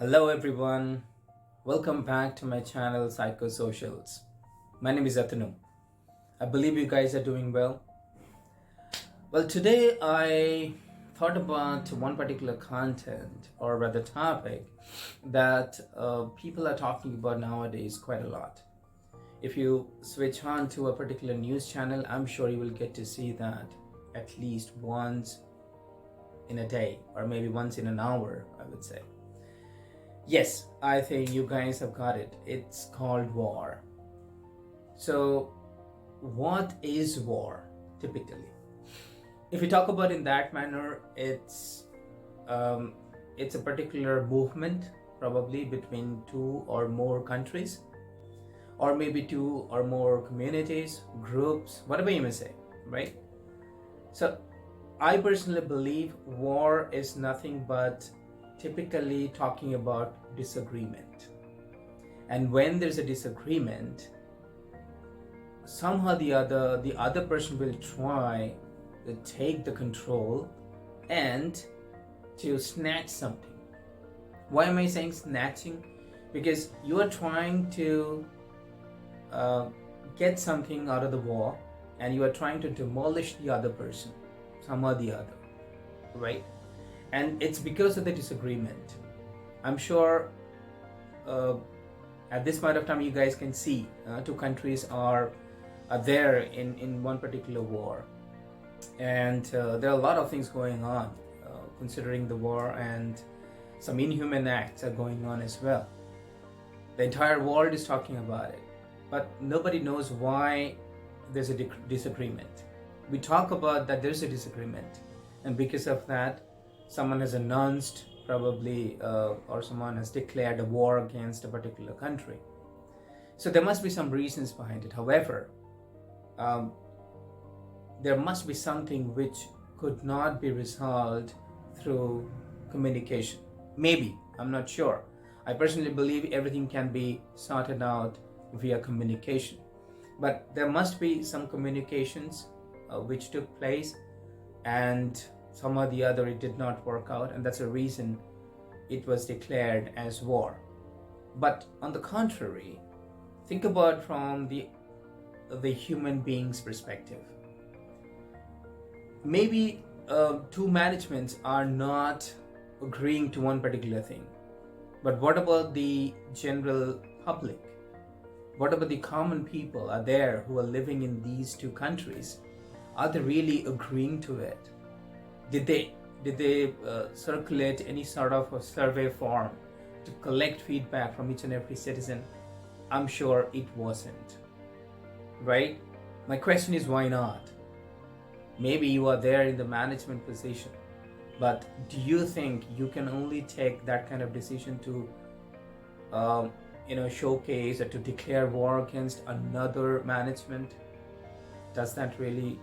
Hello everyone, welcome back to my channel Psychosocials. My name is Atanu. I believe you guys are doing well. Well, today I thought about one particular content or rather topic that people are talking about nowadays quite a lot. If you switch on to a particular news channel, I'm sure you will get to see that at least once in a day or maybe once in an hour, I would say. Yes, I think you guys have got it. It's called war. So, what is war typically? If you talk about in that manner, it's a particular movement, probably between two or more countries, or maybe two or more communities, groups, whatever you may say, right? So, I personally believe war is nothing but typically talking about disagreement. And when there's a disagreement, somehow the other person will try to take the control and to snatch something. Why am I saying snatching? Because you are trying to get something out of the war and you are trying to demolish the other person, somehow the other, right? And it's because of the disagreement. I'm sure at this point of time you guys can see two countries are there in one particular war, and there are a lot of things going on considering the war, and some inhuman acts are going on as well. The entire world is talking about it, but nobody knows why there's a disagreement. We talk about that there's a disagreement, and because of that someone has announced probably or someone has declared a war against a particular country. So there must be some reasons behind it. However, there must be something which could not be resolved through communication. Maybe, I'm not sure. I personally believe everything can be sorted out via communication. But there must be some communications which took place, and somehow the other it did not work out, and that's the reason it was declared as war. But on the contrary, think about from the human being's perspective. Maybe two managements are not agreeing to one particular thing, but what about the general public? What about the common people are there who are living in these two countries? Are they really agreeing to it? Did they circulate any sort of a survey form to collect feedback from each and every citizen? I'm sure it wasn't, right? My question is, why not? Maybe you are there in the management position, but do you think you can only take that kind of decision to showcase or to declare war against another management? Does that really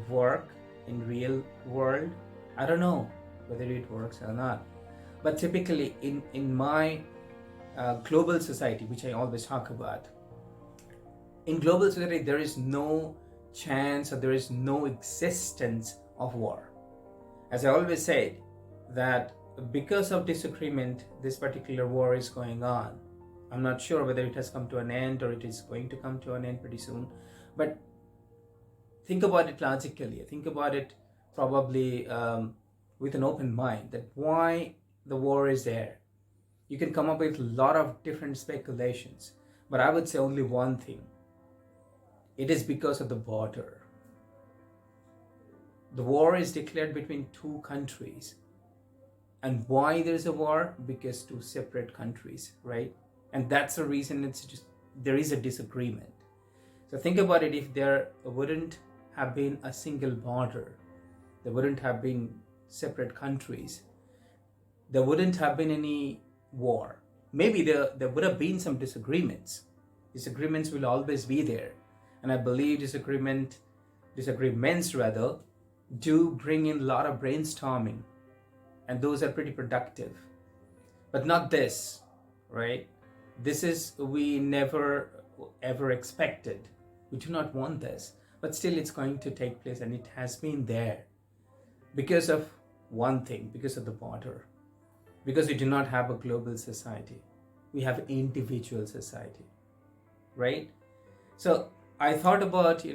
work in real world? I don't know whether it works or not, but typically in my global society, which I always talk about, in global society there is no chance or there is no existence of war. As I always said, that because of disagreement this particular war is going on. I'm not sure whether it has come to an end or it is going to come to an end pretty soon, but think about it logically. Think about it probably with an open mind, that why the war is there. You can come up with a lot of different speculations, but I would say only one thing. It is because of the border. The war is declared between two countries. And why there's a war? Because two separate countries, right? And that's the reason there is a disagreement. So think about it, if there wouldn't have been a single border, there wouldn't have been separate countries, there wouldn't have been any war. Maybe there would have been some disagreements. Disagreements will always be there. And I believe disagreements rather, do bring in a lot of brainstorming. And those are pretty productive. But not this, right? This is, we never ever expected. We do not want this. But still it's going to take place, and it has been there. Because of one thing, because of the border. because we do not have a global society. We have individual society, right? So I thought about,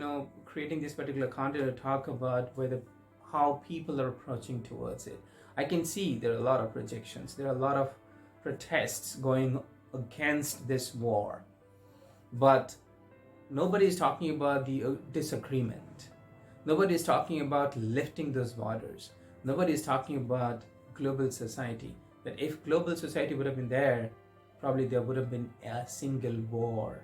creating this particular content to talk about how people are approaching towards it. I can see there are a lot of projections. There are a lot of protests going against this war, but nobody is talking about the disagreement. Nobody is talking about lifting those borders. Nobody is talking about global society. That if global society would have been there, probably there would have been a single war,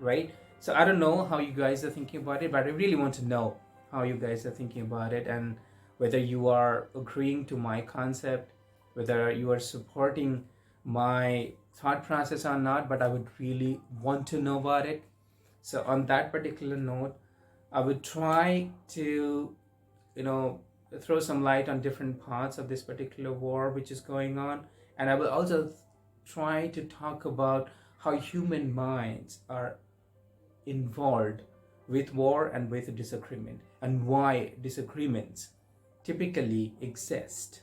right? So I don't know how you guys are thinking about it, but I really want to know how you guys are thinking about it, and whether you are agreeing to my concept, whether you are supporting my thought process or not. But I would really want to know about it. So on that particular note, I would try to, throw some light on different parts of this particular war which is going on. And I will also try to talk about how human minds are involved with war and with disagreement, and why disagreements typically exist.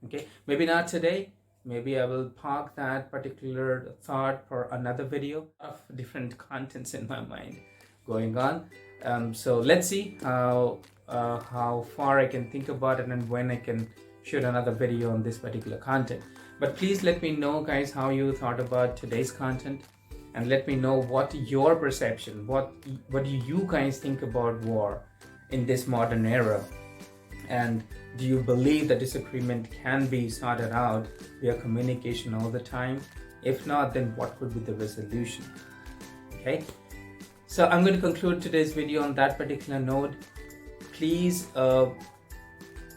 Okay, maybe not today. Maybe I will park that particular thought for another video. Of different contents in my mind going on. So let's see how far I can think about it and when I can shoot another video on this particular content. But please let me know, guys, how you thought about today's content, and let me know what your perception, what do you guys think about war in this modern era. And do you believe that disagreement can be sorted out via communication all the time? If not, then what could be the resolution? Okay, so I'm going to conclude today's video on that particular note. Please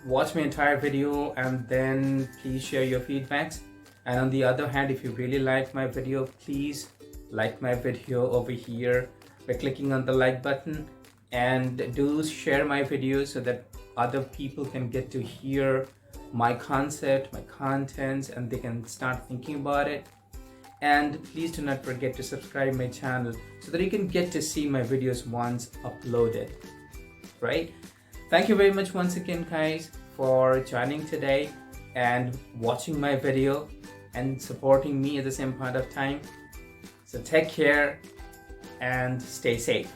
watch my entire video, and then please share your feedbacks. And on the other hand, if you really like my video, please like my video over here by clicking on the like button, and do share my videos so that other people can get to hear my concept, my contents, and they can start thinking about it. And please do not forget to subscribe my channel so that you can get to see my videos once uploaded, right? Thank you very much once again, guys, for joining today and watching my video and supporting me at the same point of time. So take care and stay safe.